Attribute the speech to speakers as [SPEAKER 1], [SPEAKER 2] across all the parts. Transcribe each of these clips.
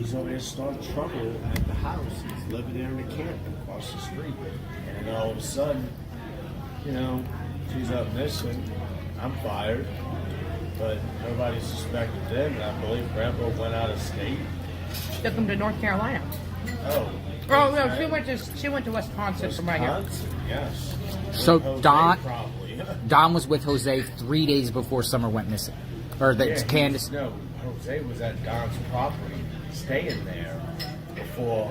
[SPEAKER 1] he's over there starting trouble at the house. He's living there in the camp across the street. And then all of a sudden, you know, she's up missing. I'm fired. But nobody suspected them, and I believe Grandpa went out of state.
[SPEAKER 2] She took him to North Carolina.
[SPEAKER 1] Oh.
[SPEAKER 2] Oh no, she went to Wisconsin from right here.
[SPEAKER 1] Wisconsin, yes.
[SPEAKER 3] So
[SPEAKER 1] Jose
[SPEAKER 3] Don
[SPEAKER 1] probably.
[SPEAKER 3] Don was with Jose 3 days before Summer went missing, or that
[SPEAKER 1] Yeah,
[SPEAKER 3] Candace.
[SPEAKER 1] No, Jose was at Don's property, staying there before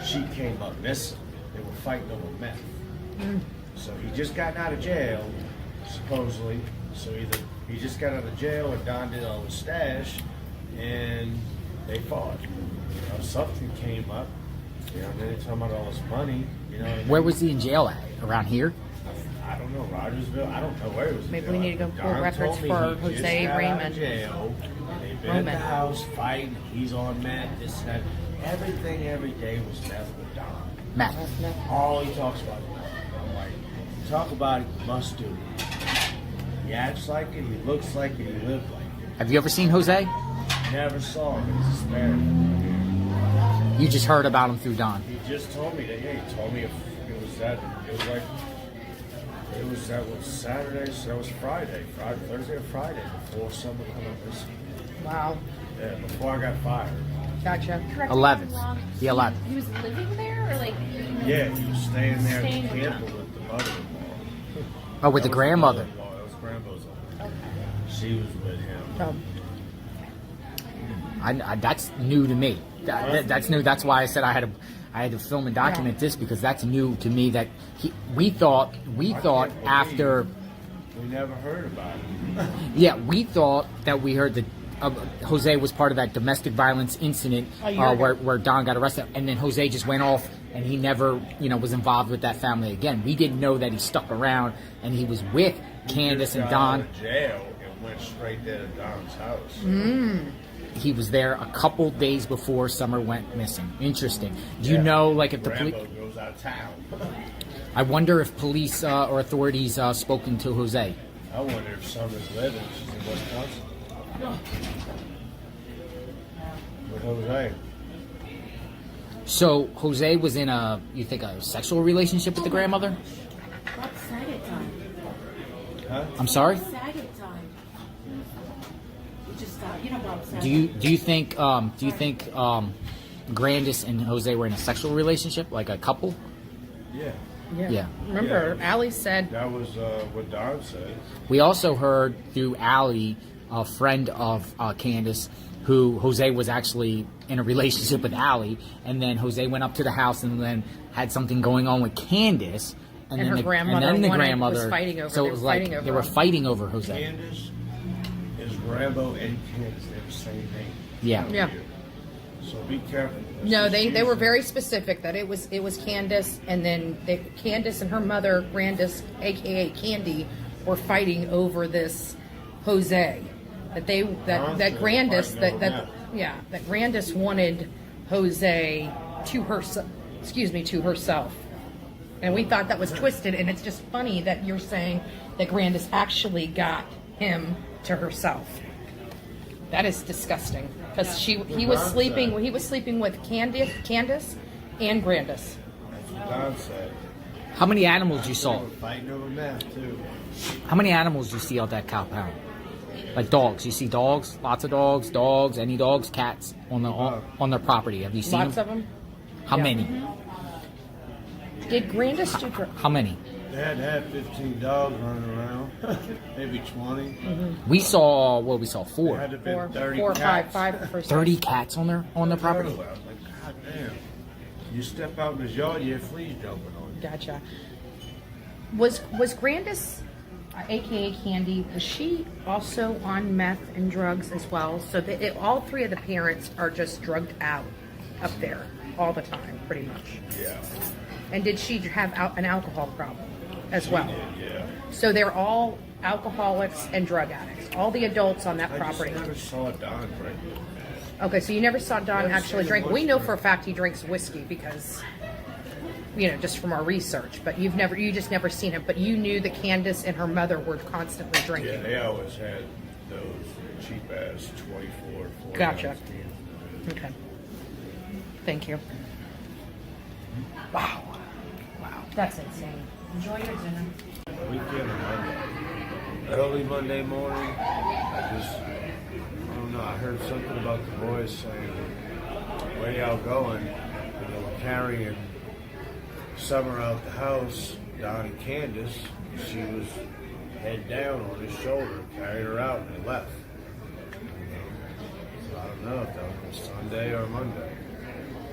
[SPEAKER 1] she came up missing. They were fighting over meth. So he just got out of jail, supposedly. So either he just got out of jail or Don did all the stash, and they fought. You know, something came up. You know, and then they talking about all this money. You know,
[SPEAKER 3] Where was he in jail at? Around here?
[SPEAKER 1] I don't know, Rogersville. I don't know where he was. in
[SPEAKER 2] Maybe
[SPEAKER 1] jail.
[SPEAKER 2] we need to go pull
[SPEAKER 1] Don
[SPEAKER 2] records
[SPEAKER 1] told me
[SPEAKER 2] for
[SPEAKER 1] he just
[SPEAKER 2] Jose
[SPEAKER 1] got out of
[SPEAKER 2] Raymond.
[SPEAKER 1] Jail. They've been
[SPEAKER 2] Roman.
[SPEAKER 1] at the house fighting. He's on meth. This and that. Everything every day was meth with Don.
[SPEAKER 3] Matt.
[SPEAKER 1] All he talks about is meth. I'm like, you talk about it, you must do it. He acts like it. He looks like it. He lived like it.
[SPEAKER 3] Have you ever seen Jose?
[SPEAKER 1] Never saw him. He's a Samaritan.
[SPEAKER 3] You just heard about him through Don.
[SPEAKER 1] He just told me that. Yeah, he told me if it was that. It was like. It was that was Saturday, so that was Friday, Thursday or Friday before Summer come up this.
[SPEAKER 2] Wow.
[SPEAKER 1] Yeah, before I got fired.
[SPEAKER 2] Gotcha.
[SPEAKER 3] 11th. The 11th.
[SPEAKER 4] He was living there, or like?
[SPEAKER 1] Yeah, he was staying there
[SPEAKER 4] Staying
[SPEAKER 1] at the
[SPEAKER 4] with
[SPEAKER 1] camp
[SPEAKER 4] them.
[SPEAKER 1] with the mother-in-law.
[SPEAKER 3] Oh, with the
[SPEAKER 1] That was
[SPEAKER 3] grandmother.
[SPEAKER 1] mother-in-law. That was grandpa's mother.
[SPEAKER 4] Okay.
[SPEAKER 1] She was with him.
[SPEAKER 2] Oh.
[SPEAKER 3] That's new to me. That's new. That's why I said I had to film and document this, because that's new to me. That we thought after.
[SPEAKER 1] We never heard about it.
[SPEAKER 3] Yeah, we thought that we heard that Jose was part of that domestic violence incident where Don got arrested, and then Jose just went off and he never, was involved with that family again. We didn't know that he stuck around and he was with Candace and
[SPEAKER 1] Got
[SPEAKER 3] Don.
[SPEAKER 1] out of jail and went straight there to Don's house.
[SPEAKER 3] He was there a couple days before Summer went missing. Interesting. Do you know, like, if the police?
[SPEAKER 1] Rambo goes out of town.
[SPEAKER 3] I wonder if police or authorities spoken to Jose.
[SPEAKER 1] I wonder if Summer's living. She's in Wisconsin. With Jose.
[SPEAKER 3] So Jose was in a sexual relationship with the grandmother?
[SPEAKER 4] Bob Saget died.
[SPEAKER 1] Huh?
[SPEAKER 3] I'm sorry?
[SPEAKER 4] Saget died. He just died. You know Bob Saget.
[SPEAKER 3] Do you think Grandis and Jose were in a sexual relationship, like a couple?
[SPEAKER 1] Yeah.
[SPEAKER 3] Yeah.
[SPEAKER 2] Remember, Allie said
[SPEAKER 1] That was what Don said.
[SPEAKER 3] We also heard through Allie, a friend of Candace, who Jose was actually in a relationship with Allie, and then Jose went up to the house and then had something going on with Candace,
[SPEAKER 2] And
[SPEAKER 3] then
[SPEAKER 2] her grandmother
[SPEAKER 3] and then the
[SPEAKER 2] was
[SPEAKER 3] grandmother
[SPEAKER 2] fighting over-
[SPEAKER 3] So
[SPEAKER 2] they
[SPEAKER 3] it
[SPEAKER 2] were
[SPEAKER 3] was like
[SPEAKER 2] fighting over
[SPEAKER 3] they were
[SPEAKER 2] him.
[SPEAKER 3] fighting over Jose.
[SPEAKER 1] Candace is Rambo and Candace. They have the same name.
[SPEAKER 3] Yeah.
[SPEAKER 2] Yeah.
[SPEAKER 1] So be careful.
[SPEAKER 2] no. They were very specific that it was Candace, and then Candace and her mother, Grandis, aka Candy, were fighting over this Jose. That Grandis that Grandis wanted Jose to herself. And we thought that was twisted, and it's just funny that you're saying that Grandis actually got him to herself. That is disgusting, because he was sleeping with Candace and Grandis.
[SPEAKER 1] That's what Don said.
[SPEAKER 3] How many animals you saw?
[SPEAKER 1] They were fighting over meth too.
[SPEAKER 3] How many animals do you see out that cow pound? Like dogs, you see dogs, lots of dogs, any dogs, cats on their property. Have you seen
[SPEAKER 2] Lots
[SPEAKER 3] them?
[SPEAKER 2] of them.
[SPEAKER 3] How
[SPEAKER 2] Yeah.
[SPEAKER 3] many?
[SPEAKER 2] Did Grandis do
[SPEAKER 3] How many?
[SPEAKER 1] They had to have 15 dogs running around, maybe 20.
[SPEAKER 3] We saw four.
[SPEAKER 1] There had to have been 30
[SPEAKER 2] four,
[SPEAKER 1] cats.
[SPEAKER 2] five per
[SPEAKER 3] 30 cats on their property.
[SPEAKER 1] I was like, God damn. You step out in the yard, you have fleas jumping on you.
[SPEAKER 2] Gotcha. Was Grandis, aka Candy, was she also on meth and drugs as well? So all three of the parents are just drugged out up there all the time, pretty much.
[SPEAKER 1] Yeah.
[SPEAKER 2] And did she have an alcohol problem as well?
[SPEAKER 1] Yeah.
[SPEAKER 2] So they're all alcoholics and drug addicts. All the adults on that
[SPEAKER 1] I
[SPEAKER 2] property.
[SPEAKER 1] just never saw Don drink.
[SPEAKER 2] Okay, so you never saw Don
[SPEAKER 1] Never
[SPEAKER 2] actually
[SPEAKER 1] seen him
[SPEAKER 2] drink. We know
[SPEAKER 1] drink.
[SPEAKER 2] for a fact he drinks whiskey because, just from our research. But you just never seen him. But you knew that Candace and her mother were constantly drinking.
[SPEAKER 1] Yeah, they always had those cheap ass 24, 40
[SPEAKER 2] Gotcha.
[SPEAKER 1] ounce cans.
[SPEAKER 2] Okay. Thank you. Wow. Wow. That's insane. Enjoy your dinner.
[SPEAKER 1] Weekend and Monday. Early Monday morning, I don't know, I heard something about the boys saying, where y'all going? And they were carrying Summer out the house, Don and Candace. She was head down on his shoulder, carried her out, and they left. So I don't know if that was Sunday or Monday.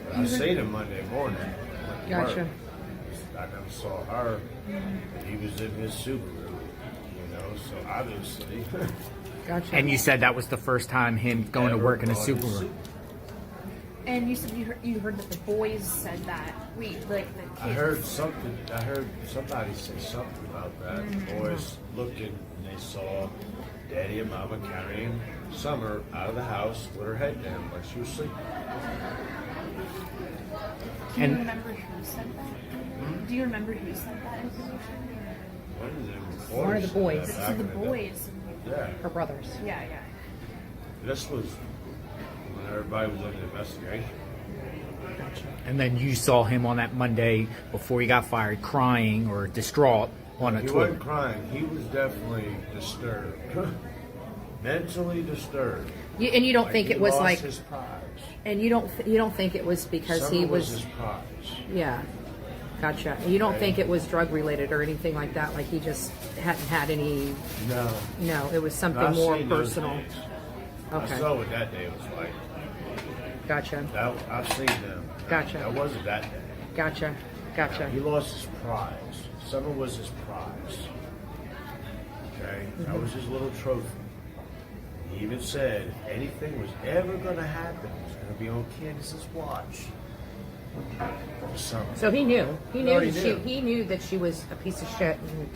[SPEAKER 1] But I seen him Monday morning. Went to
[SPEAKER 2] Gotcha.
[SPEAKER 1] work. I never saw her. He was in his Subaru, you know, so obviously.
[SPEAKER 2] Gotcha.
[SPEAKER 3] And you said that was the first time him going to work in a Subaru.
[SPEAKER 4] And you said you heard that the boys said that. Like the kids.
[SPEAKER 1] I heard something. I heard somebody say something about that. The boys looked and they saw Daddy and Mama carrying Summer out of the house with her head down like she was sleeping.
[SPEAKER 4] Do you
[SPEAKER 3] And-
[SPEAKER 4] remember who said that? Do you remember who said that information?
[SPEAKER 1] One of them
[SPEAKER 2] One of the
[SPEAKER 1] reporters
[SPEAKER 2] boys.
[SPEAKER 1] said that
[SPEAKER 4] So
[SPEAKER 1] back
[SPEAKER 4] the
[SPEAKER 1] in day.
[SPEAKER 4] boys.
[SPEAKER 1] Yeah,
[SPEAKER 2] Her brothers.
[SPEAKER 4] Yeah.
[SPEAKER 1] this was when everybody was under investigation.
[SPEAKER 3] And then you saw him on that Monday before he got fired, crying or distraught on a
[SPEAKER 1] He
[SPEAKER 3] Twitter.
[SPEAKER 1] wasn't crying. He was definitely disturbed, mentally disturbed.
[SPEAKER 2] And you don't think
[SPEAKER 1] he
[SPEAKER 2] it was
[SPEAKER 1] lost
[SPEAKER 2] like,
[SPEAKER 1] his prize.
[SPEAKER 2] and you don't think it was because
[SPEAKER 1] Summer
[SPEAKER 2] he
[SPEAKER 1] was
[SPEAKER 2] was,
[SPEAKER 1] his prize.
[SPEAKER 2] yeah. Gotcha. You don't think it was drug related or anything like that? Like he just hadn't had any?
[SPEAKER 1] No.
[SPEAKER 2] No, it was something
[SPEAKER 1] I've
[SPEAKER 2] more
[SPEAKER 1] seen those
[SPEAKER 2] personal.
[SPEAKER 1] days. I
[SPEAKER 2] Okay.
[SPEAKER 1] saw what that day was like.
[SPEAKER 2] Gotcha.
[SPEAKER 1] I've seen them.
[SPEAKER 2] Gotcha.
[SPEAKER 1] That wasn't that day.
[SPEAKER 2] Gotcha. Gotcha.
[SPEAKER 1] He lost his prize. Summer was his prize. Okay? That was his little trophy. He even said if anything was ever going to happen, it was going to be on Candace's watch. Summer.
[SPEAKER 2] So he knew. He knew
[SPEAKER 1] already
[SPEAKER 2] that
[SPEAKER 1] knew.
[SPEAKER 2] he knew that she was a piece of shit. And